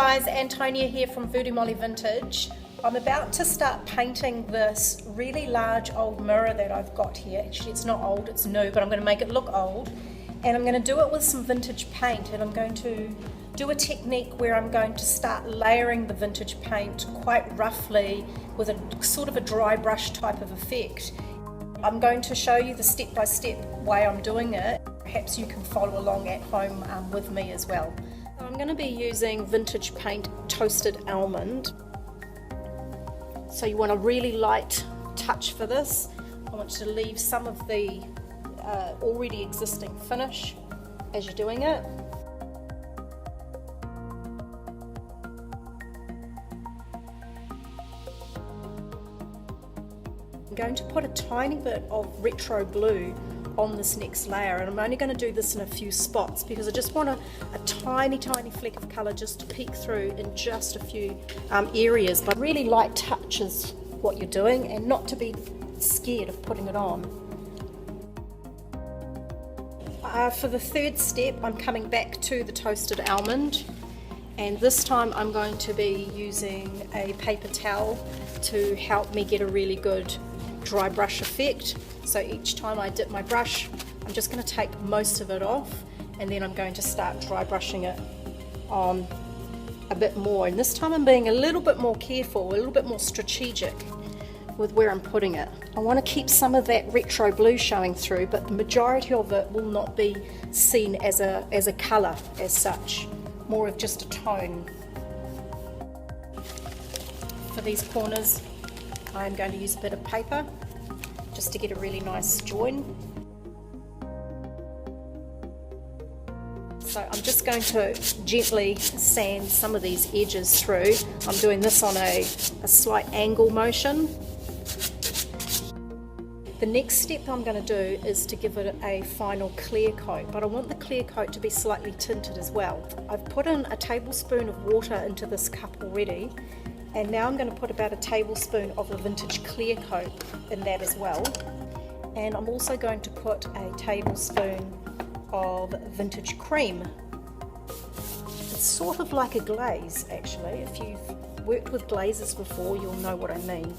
guys, Antonia here from Voodoo Molly Vintage. I'm about to start painting this really large old mirror that I've got here. Actually, it's not old, it's new, but I'm going to make it look old. And I'm going to do it with some vintage paint, and I'm going to do a technique where I'm going to start layering the vintage paint quite roughly with a sort of a dry brush type of effect. I'm going to show you the step-by-step way I'm doing it. Perhaps you can follow along at home with me as well. So I'm going to be using vintage paint toasted almond. So you want a really light touch for this. I want you to leave some of the already existing finish as you're doing it. I'm going to put a tiny bit of retro blue on this next layer, and I'm only going to do this in a few spots because I just want a tiny fleck of colour just to peek through in just a few areas. But really light touch is what you're doing, and not to be scared of putting it on. For the third step, I'm coming back to the toasted almond, and this time I'm going to be using a paper towel to help me get a really good dry brush effect. So each time I dip my brush, I'm just going to take most of it off, and then I'm going to start dry brushing it on a bit more. And this time I'm being a little bit more careful, a little bit more strategic with where I'm putting it. I want to keep some of that retro blue showing through, but the majority of it will not be seen as a colour as such, more of just a tone. For these corners, I'm going to use a bit of paper just to get a really nice join. So I'm just going to gently sand some of these edges through. I'm doing this on a slight angle motion. The next step I'm going to do is to give it a final clear coat, but I want the clear coat to be slightly tinted as well. I've put in a tablespoon of water into this cup already, and now I'm going to put about a tablespoon of the vintage clear coat in that as well. And I'm also going to put a tablespoon of vintage cream. It's sort of like a glaze actually. If you've worked with glazes before, you'll know what I mean.